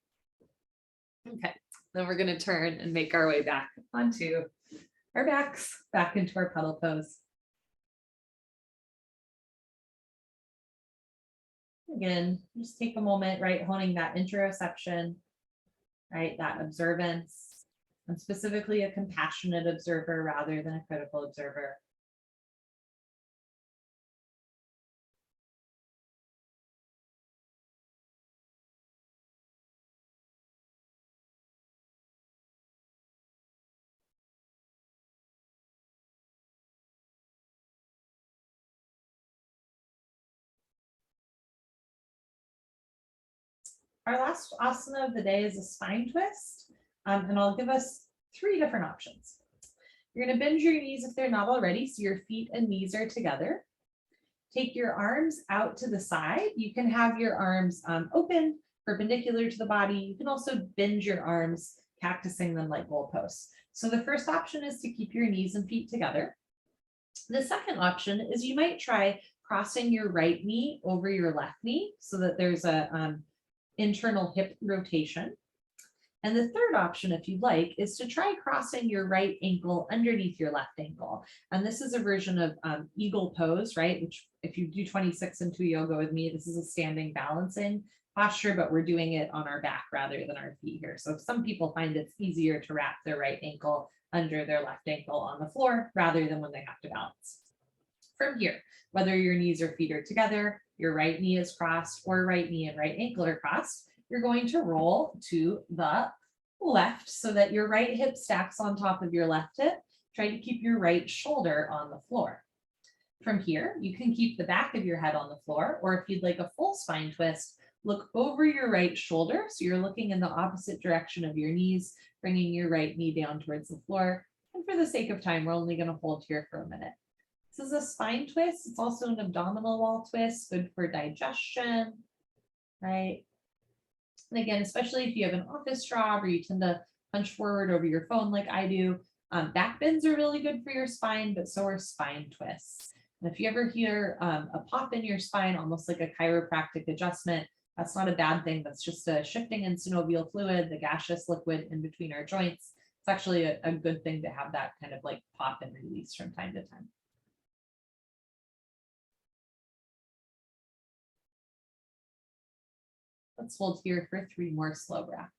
Okay, then we're going to turn and make our way back onto our backs, back into our puddle pose. Again, just take a moment, right? Honing that interoception, right? That observance, and specifically a compassionate observer rather than a critical observer. Our last asana of the day is a spine twist, and I'll give us 3 different options. You're going to bend your knees if they're not already, so your feet and knees are together. Take your arms out to the side. You can have your arms open, perpendicular to the body. You can also bend your arms, cactusing them like goalposts. So the first option is to keep your knees and feet together. The second option is you might try crossing your right knee over your left knee so that there's a internal hip rotation. And the third option, if you'd like, is to try crossing your right ankle underneath your left ankle. And this is a version of eagle pose, right? Which if you do 26 and 2 yoga with me, this is a standing balancing posture, but we're doing it on our back rather than our feet here. So some people find it's easier to wrap their right ankle under their left ankle on the floor rather than when they have to balance. From here, whether your knees or feet are together, your right knee is crossed, or right knee and right ankle are crossed, you're going to roll to the left so that your right hip stacks on top of your left hip. Try to keep your right shoulder on the floor. From here, you can keep the back of your head on the floor, or if you'd like a full spine twist, look over your right shoulder. So you're looking in the opposite direction of your knees, bringing your right knee down towards the floor. And for the sake of time, we're only going to hold here for a minute. This is a spine twist. It's also an abdominal wall twist, good for digestion, right? And again, especially if you have an office job or you tend to punch forward over your phone like I do, back bends are really good for your spine, but so are spine twists. And if you ever hear a pop in your spine, almost like a chiropractic adjustment, that's not a bad thing. That's just a shifting in synovial fluid, the gaseous liquid in between our joints. It's actually a good thing to have that kind of like pop and release from time to time. Let's hold here for 3 more slow breaths.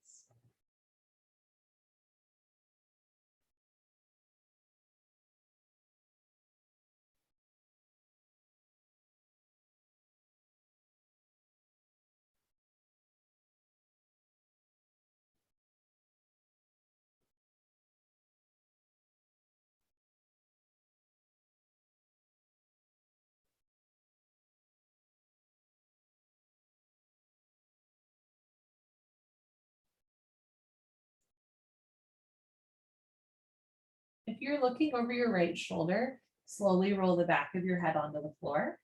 If you're looking over your right shoulder, slowly roll the back of your head onto the floor.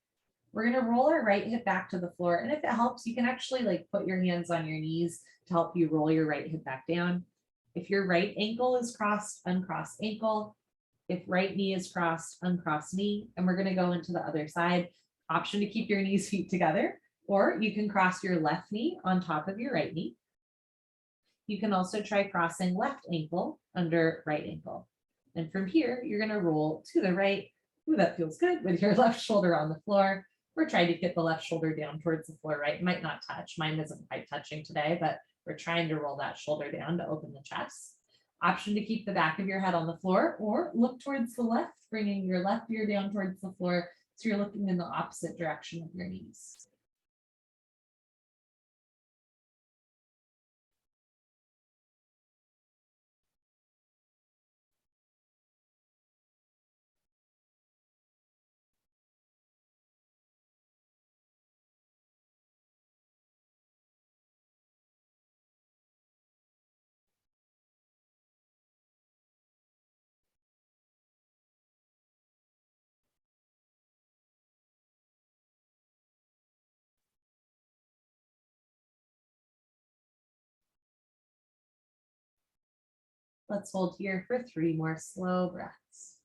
We're going to roll our right hip back to the floor. And if it helps, you can actually like put your hands on your knees to help you roll your right hip back down. If your right ankle is crossed, uncross ankle. If right knee is crossed, uncross knee. And we're going to go into the other side. Option to keep your knees, feet together, or you can cross your left knee on top of your right knee. You can also try crossing left ankle under right ankle. And from here, you're going to roll to the right. Ooh, that feels good with your left shoulder on the floor. We're trying to get the left shoulder down towards the floor, right? It might not touch. Mine isn't quite touching today, but we're trying to roll that shoulder down to open the chest. Option to keep the back of your head on the floor or look towards the left, bringing your left ear down towards the floor. So you're looking in the opposite direction of your knees. Let's hold here for 3 more slow breaths.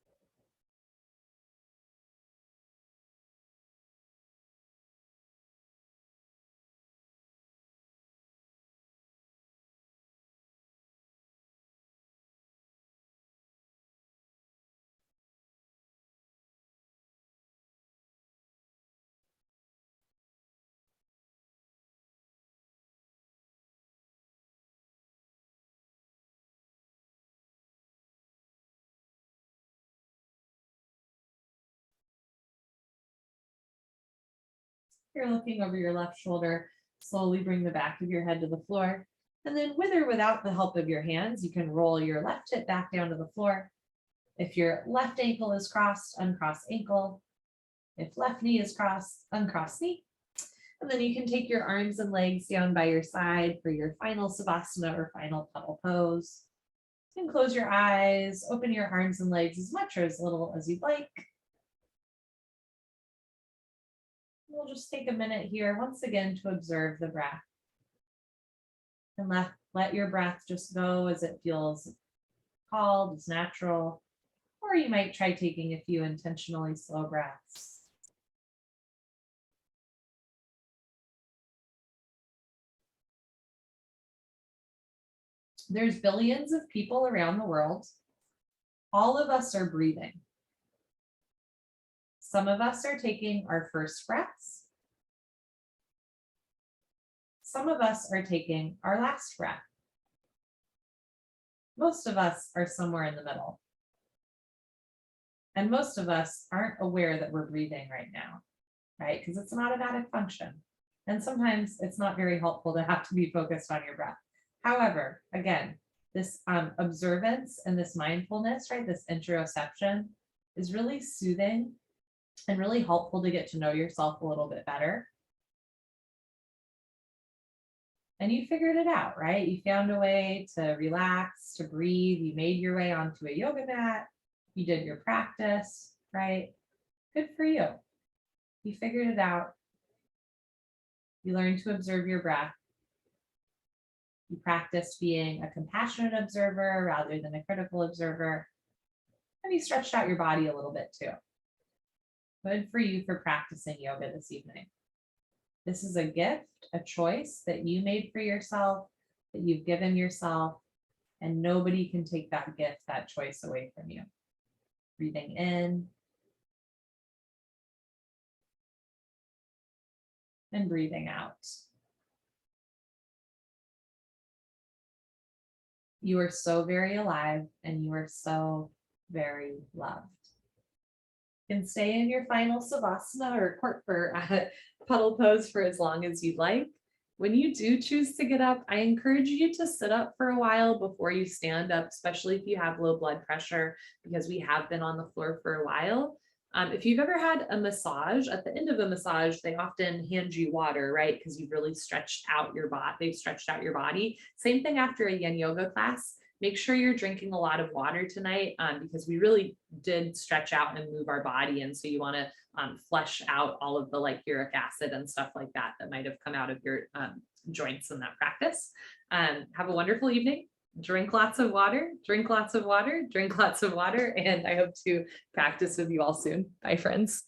You're looking over your left shoulder, slowly bring the back of your head to the floor. And then with or without the help of your hands, you can roll your left hip back down to the floor. If your left ankle is crossed, uncross ankle. If left knee is crossed, uncross knee. And then you can take your arms and legs down by your side for your final savasana or final puddle pose. You can close your eyes, open your arms and legs as much or as little as you'd like. We'll just take a minute here once again to observe the breath. And let your breath just go as it feels called, as natural. Or you might try taking a few intentionally slow breaths. There's billions of people around the world. All of us are breathing. Some of us are taking our first breaths. Some of us are taking our last breath. Most of us are somewhere in the middle. And most of us aren't aware that we're breathing right now, right? Because it's an automatic function. And sometimes it's not very helpful to have to be focused on your breath. However, again, this observance and this mindfulness, right, this interoception is really soothing and really helpful to get to know yourself a little bit better. And you figured it out, right? You found a way to relax, to breathe. You made your way onto a yoga mat. You did your practice, right? Good for you. You figured it out. You learned to observe your breath. You practiced being a compassionate observer rather than a critical observer. And you stretched out your body a little bit too. Good for you for practicing yoga this evening. This is a gift, a choice that you made for yourself, that you've given yourself, and nobody can take that gift, that choice away from you. Breathing in and breathing out. You are so very alive and you are so very loved. You can stay in your final savasana or puddle pose for as long as you'd like. When you do choose to get up, I encourage you to sit up for a while before you stand up, especially if you have low blood pressure, because we have been on the floor for a while. If you've ever had a massage, at the end of a massage, they often hand you water, right? Because you've really stretched out your body. They've stretched out your body. Same thing after a Yin Yoga class. Make sure you're drinking a lot of water tonight because we really did stretch out and move our body. And so you want to flush out all of the like uric acid and stuff like that that might have come out of your joints in that practice. Have a wonderful evening. Drink lots of water, drink lots of water, drink lots of water. And I hope to practice with you all soon. Bye, friends.